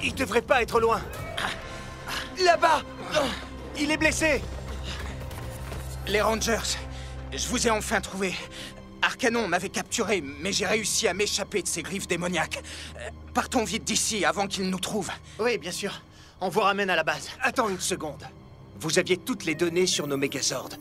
Il devrait pas être loin. Là-bas! Il est blessé! Les Rangers, je vous ai enfin trouvé. Arcanon m'avait capturé, mais j'ai réussi à m'échapper de ces griffes démoniaques. Partons vite d'ici avant qu'ils nous trouvent. Oui, bien sûr. On vous ramène à la base. Attends une seconde. Vous aviez toutes les données sur nos Megazords.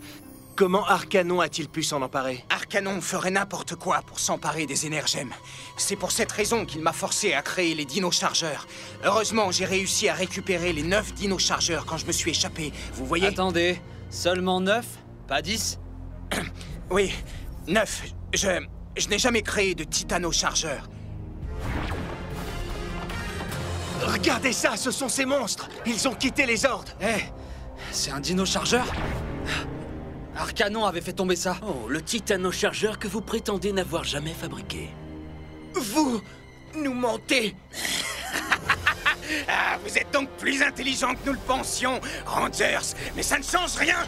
Comment Arcanon a-t-il pu s'en emparer? Arcanon ferait n'importe quoi pour s'emparer des énergèmes. C'est pour cette raison qu'il m'a forcé à créer les dino-chargeurs. Heureusement, j'ai réussi à récupérer les 9 dino-chargeurs quand je me suis échappé. Vous voyez? Attendez, seulement 9? Pas 10? Oui, 9. Je n'ai jamais créé de titano-chargeurs. Regardez ça, ce sont ces monstres! Ils ont quitté les ordres! Hé, c'est un dino-chargeur? Arcanon avait fait tomber ça. Oh, le titano-chargeur que vous prétendez n'avoir jamais fabriqué. Vous nous mentez. Ah, vous êtes donc plus intelligent que nous le pensions, Rangers, mais ça ne change rien.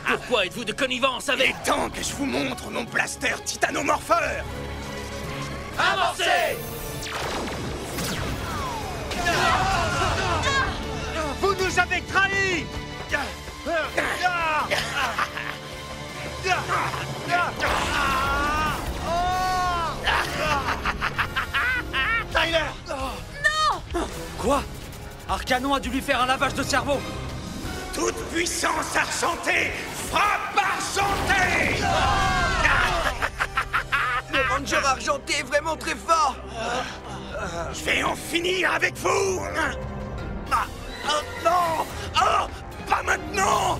Pourquoi êtes-vous de connivence avec... Il est temps que je vous montre mon blaster titanomorpheur. Avancez! Vous nous avez trahis! Tyler! Non! Quoi? Arcanon a dû lui faire un lavage de cerveau. Toute puissance argentée, frappe argentée! Le Ranger argenté est vraiment très fort! Je vais en finir avec vous! Non! Pas maintenant!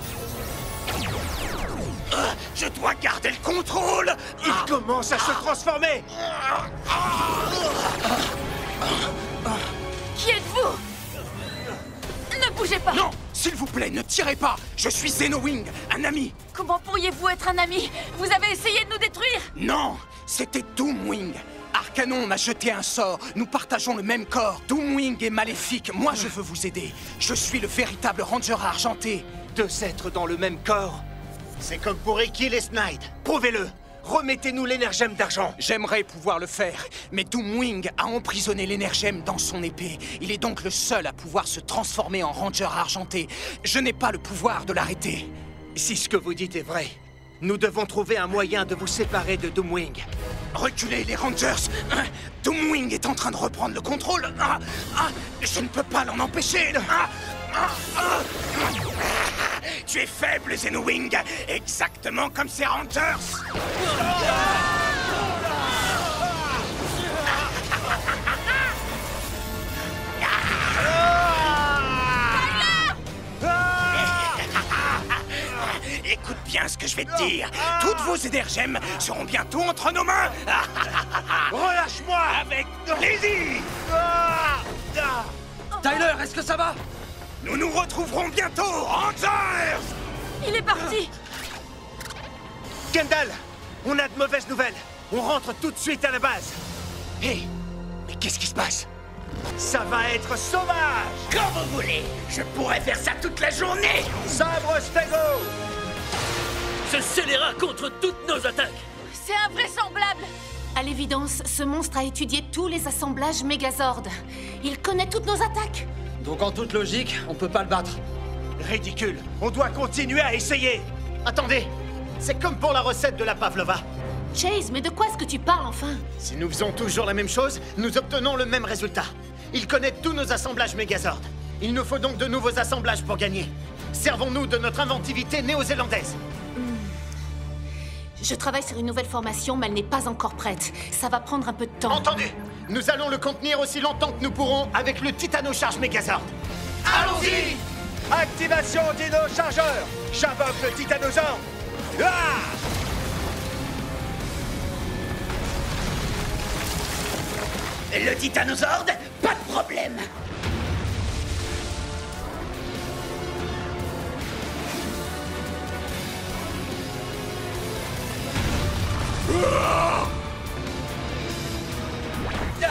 Je dois garder le contrôle! Il commence à se transformer! Qui êtes-vous? Ne bougez pas! Non! S'il vous plaît, ne tirez pas! Je suis Xenowing, un ami! Comment pourriez-vous être un ami? Vous avez essayé de nous détruire! Non! C'était Doomwing! Arcanon m'a jeté un sort. Nous partageons le même corps. Doomwing est maléfique. Moi, je veux vous aider. Je suis le véritable Ranger argenté. Deux êtres dans le même corps? C'est comme pour Ekil et Snide. Prouvez-le! Remettez-nous l'énergème d'argent! J'aimerais pouvoir le faire, mais Doomwing a emprisonné l'énergème dans son épée. Il est donc le seul à pouvoir se transformer en Ranger argenté. Je n'ai pas le pouvoir de l'arrêter. Si ce que vous dites est vrai, nous devons trouver un moyen de vous séparer de Doomwing. Reculez, les Rangers! Doomwing est en train de reprendre le contrôle. Je ne peux pas l'en empêcher. Tu es faible, Xenowing, exactement comme ces Rangers. Écoute bien ce que je vais te dire. Toutes vos énergèmes seront bientôt entre nos mains. Relâche-moi! Avec plaisir. Tyler, est-ce que ça va? Nous nous retrouverons bientôt, Rangers! Il est parti! Kendall, on a de mauvaises nouvelles. On rentre tout de suite à la base. Hé, mais qu'est-ce qui se passe? Ça va être sauvage! Quand vous voulez. Je pourrais faire ça toute la journée. Sabre Stego! Ce scélérat contre toutes nos attaques! C'est invraisemblable! À l'évidence, ce monstre a étudié tous les assemblages Megazord. Il connaît toutes nos attaques. Donc en toute logique, on peut pas le battre. Ridicule! On doit continuer à essayer! Attendez, c'est comme pour la recette de la pavlova. Chase, mais de quoi est-ce que tu parles enfin? Si nous faisons toujours la même chose, nous obtenons le même résultat. Il connaît tous nos assemblages Megazord. Il nous faut donc de nouveaux assemblages pour gagner. Servons-nous de notre inventivité néo-zélandaise. Je travaille sur une nouvelle formation, mais elle n'est pas encore prête. Ça va prendre un peu de temps. Entendu! Nous allons le contenir aussi longtemps que nous pourrons avec le Titano-Charge Megazord. Allons-y! Activation Dino Chargeur! J'invoque le Titanosaure! Le Titanosord, pas de problème.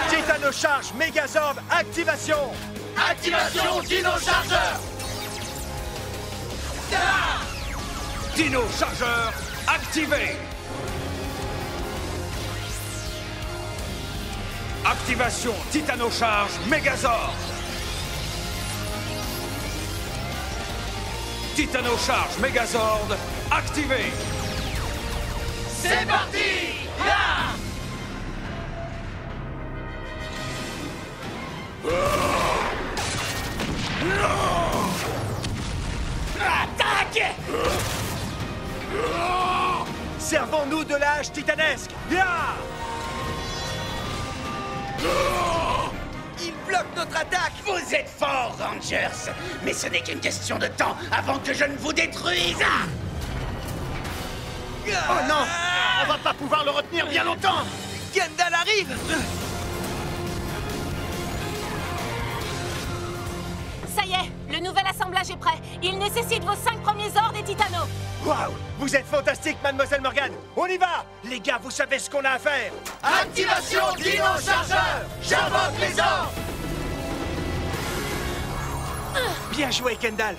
Titano-Charge Megazord, activation! Activation Dino-Chargeur! Dino-Chargeur, activé! Activation Titano-Charge Megazord. Titano-charge Megazord activé. C'est parti! Là! Attaque! Servons-nous de la hache titanesque! Ya! Il bloque notre attaque! Vous êtes forts, Rangers! Mais ce n'est qu'une question de temps avant que je ne vous détruise! Oh non! On va pas pouvoir le retenir bien longtemps! Kendall arrive! Ça y est, le nouvel assemblage est prêt. Il nécessite vos 5 premiers ordres et Titano. Waouh! Vous êtes fantastique, Mademoiselle Morgane! On y va! Les gars, vous savez ce qu'on a à faire! Activation Dino-chargeur! J'invoque les ordres! Bien joué, Kendall!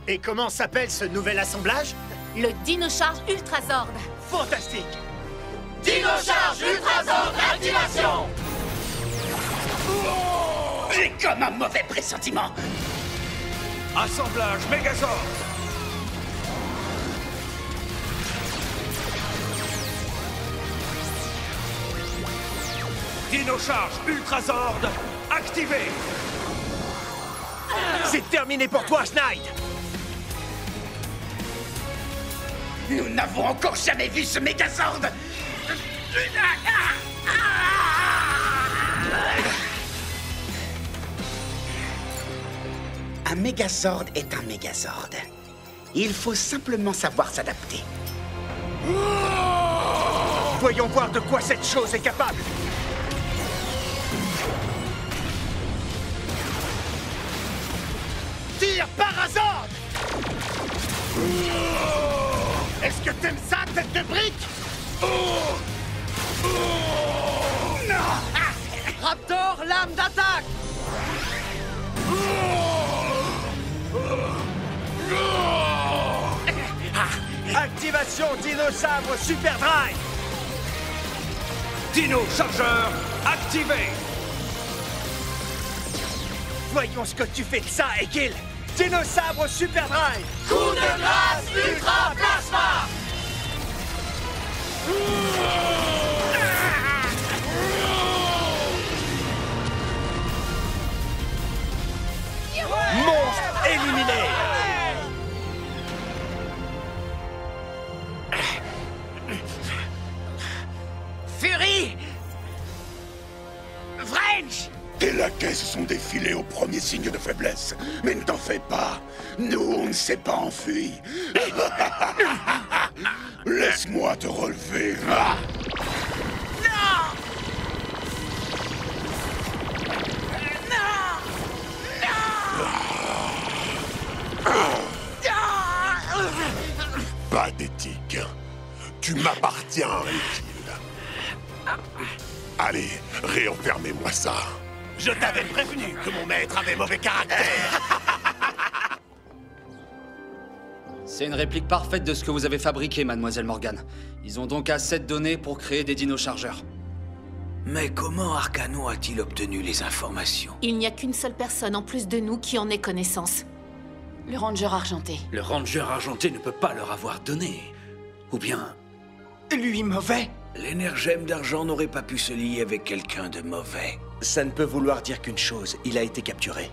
Et comment s'appelle ce nouvel assemblage? Le Dino-charge Ultrazord. Fantastique! Dino-charge Ultrazord activation! J'ai comme un mauvais pressentiment! Assemblage Megazord. Dino-charge Ultrazord activé. C'est terminé pour toi, Schneid! Nous n'avons encore jamais vu ce Megazord! Un Megazord est un Megazord. Il faut simplement savoir s'adapter. Voyons voir de quoi cette chose est capable! Tire Parazord! Est-ce que t'aimes ça, tête de brique? Raptor, lame d'attaque! Activation Dino-sabre Super Drive! Dino-chargeur activé. Voyons ce que tu fais de ça, Ekil! Dino-sabre Super Drive! Coup de grâce Ultra Plasma! Monstre éliminé! Fury! Vrench! Tes laquais se sont défilés au premier signe de faiblesse. Mais ne t'en fais pas. Nous, on ne s'est pas enfui. Laisse-moi te relever. Pathétique. Tu m'appartiens, Ekil. Allez, réenfermez-moi ça. Je t'avais prévenu que mon maître avait mauvais caractère! C'est une réplique parfaite de ce que vous avez fabriqué, Mademoiselle Morgane. Ils ont donc assez de données pour créer des dino-chargeurs. Mais comment Arcano a-t-il obtenu les informations? Il n'y a qu'une seule personne en plus de nous qui en ait connaissance. Le Ranger argenté. Le Ranger argenté ne peut pas leur avoir donné. Ou bien, Lui mauvais? l'énergème d'argent n'aurait pas pu se lier avec quelqu'un de mauvais. Ça ne peut vouloir dire qu'une chose, il a été capturé.